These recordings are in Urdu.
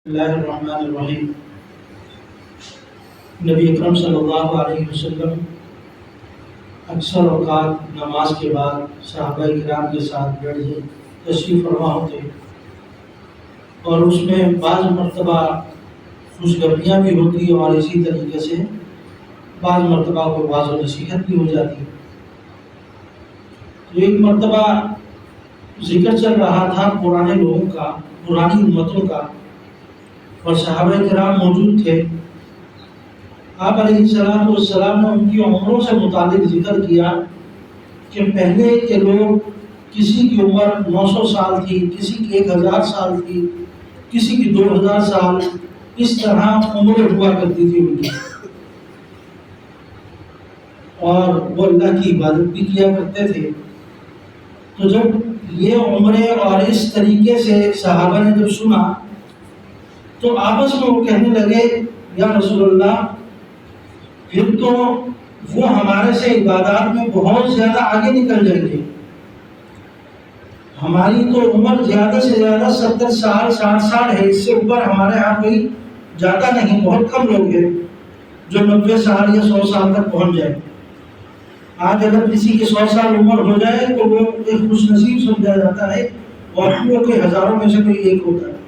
اللہ الرحمن الرحیم۔ نبی اکرم صلی اللہ علیہ وسلم اکثر اوقات نماز کے بعد صحابہ کرام کے ساتھ بیٹھ تشریف فرما ہوتے اور اس میں بعض مرتبہ خوشگپیاں بھی ہوتی اور اسی طریقے سے بعض مرتبہ کو واضح و نصیحت بھی ہو جاتی۔ تو ایک مرتبہ ذکر چل رہا تھا پرانے لوگوں کا، پرانی امتوں کا، اور صحابہ کرام موجود تھے۔ آپ علیہ السلام نے ان کی عمروں سے متعلق ذکر کیا کہ پہلے کے لوگ کسی کی عمر 900 سال تھی، کسی کی 1000 سال تھی، کسی کی 2000 سال، اس طرح عمریں ہوا کرتی تھی ان کی، اور وہ اللہ کی عبادت بھی کیا کرتے تھے۔ تو جب یہ عمریں اور اس طریقے سے صحابہ نے جب سنا تو آپس میں وہ کہنے لگے یا رسول اللہ، پھر تو وہ ہمارے سے عبادات میں بہت زیادہ آگے نکل جائیں گے۔ ہماری تو عمر زیادہ سے زیادہ 70 سال 60 سال ہے، اس سے اوپر ہمارے ہاں کوئی زیادہ نہیں، بہت کم لوگ ہیں جو 90 سال یا 100 سال تک پہنچ جائیں۔ آج اگر کسی کی 100 سال عمر ہو جائے تو وہ ایک خوش نصیب سمجھا جاتا ہے، اور وہ کوئی ہزاروں میں سے کوئی ایک ہوتا ہے،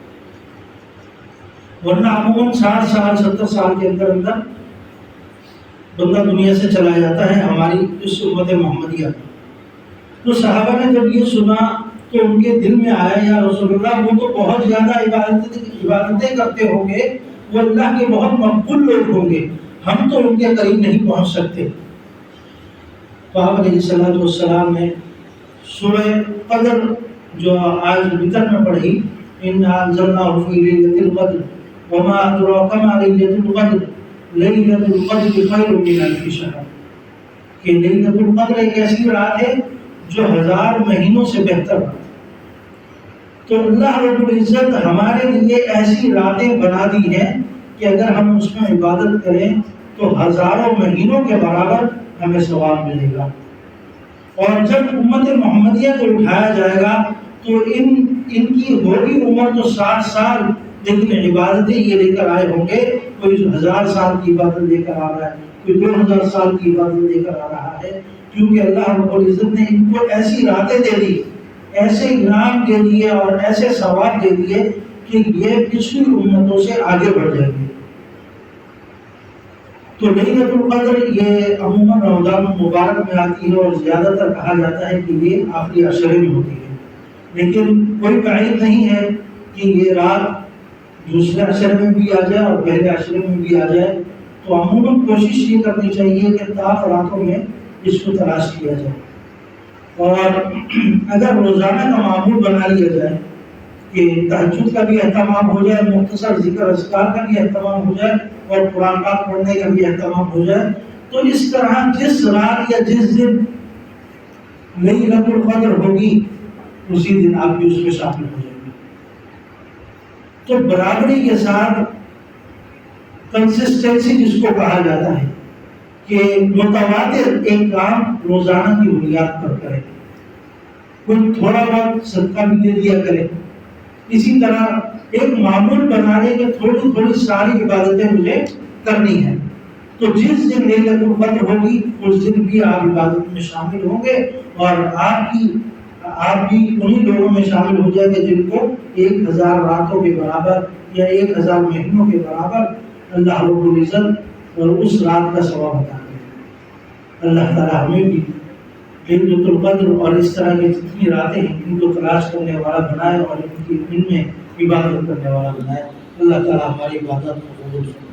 ورنہ عموماً 60 سال 70 سال کے اندر بندہ دنیا سے چلا جاتا ہے ہماری اس امت محمدیہ۔ تو صحابہ نے جب یہ سنا تو ان کے دل میں آیا یا رسول اللہ، وہ تو بہت زیادہ عبادتیں کرتے ہوں گے، وہ اللہ کے بہت مقبول لوگ ہوں گے، ہم تو ان کے قریب نہیں پہنچ سکتے۔ تو آپ علیہ السلام نے سورہ قدر جو آج وتر میں پڑھی، اِنَّا أَنزَلْنَاهُ فِي لَيْلَةِ الْقَدْرِ وَمَا أَدْرَاكَ مَا لَيْلَةُ الْقَدْرِ لَيْلَةُ الْقَدْرِ خَيْرٌ مِنَ أَلْفِ شَهْرٍ، کہ لیلۃ القدر ایک ایسی رات ہے جو 1000 مہینوں سے بہتر ہے۔ تو اللہ رب العزت ہمارے لیے ایسی راتیں بنا دی ہیں کہ اگر ہم اس میں عبادت کریں تو ہزاروں مہینوں کے برابر ہمیں ثواب ملے گا۔ اور جب امت محمدیہ کو اٹھایا جائے گا تو ان کی ہوگی عمر تو 60 سال، لیکن عبادتیں یہ لے کر آئے ہوں گے، کوئی 1000 سال کی عبادت لے کر آ رہا ہے، کوئی 2000 سال کی عبادت لے کر آ رہا ہے، کیونکہ اللہ رب العزت نے ان کو ایسی راتیں دے دی، ایسے انعام دے دیے اور ایسے ثواب دے دیے کہ یہ پچھلی امتوں سے آگے بڑھ جائیں گے۔ تو لیلۃ القدر یہ عموماً رمضان المبارک میں آتی ہے، اور زیادہ تر کہا جاتا ہے کہ یہ آخری عشرے میں ہوتی ہے، لیکن کوئی بعید نہیں ہے کہ یہ رات دوسرے عشرے میں بھی آ جائے اور پہلے عشرے میں بھی آ جائے۔ تو عموماً کوشش یہ کرنی چاہیے کہ طاق راتوں میں اس کو تلاش کیا جائے، اور اگر روزانہ کا معمول بنا لیا جائے کہ تہجد کا بھی اہتمام ہو جائے، مختصر ذکر اذکار کا بھی اہتمام ہو جائے، اور قرآن پاک پڑھنے کا بھی اہتمام ہو جائے، تو اس طرح جس رات یا جس دن لیلۃ القدر ہوگی اسی دن آپ بھی اس میں شامل ہو جائیں گے۔ تو برابری کے ساتھ کنسسٹنسی جس کو کہا جاتا ہے کہ متواتر ایک کام روزانہ کی بنیاد پر کرے، کوئی تھوڑا بہت صدقہ بھی دے دیا کرے، اسی طرح ایک معمول بنا لے کہ تھوڑی تھوڑی ساری عبادتیں مجھے کرنی ہیں۔ تو جس دن لیلۃ القدر ہوگی اس دن بھی آپ عبادت میں شامل ہوں گے، اور آپ بھی انہی لوگوں میں شامل ہو جائیں گے جن کو 1000 راتوں کے برابر یا 1000 مہینوں کے برابر اللہ رب العزت اور اس رات کا ثواب عطا کرے۔ اللہ تعالیٰ ہمیں بھی لیلۃ القدر اور اس طرح کی جتنی راتیں ہیں ان کو تلاش کرنے والا بنائے، اور ان میں عبادت کرنے والا بنائے۔ اللہ تعالیٰ ہماری عبادت کو قبول کرے۔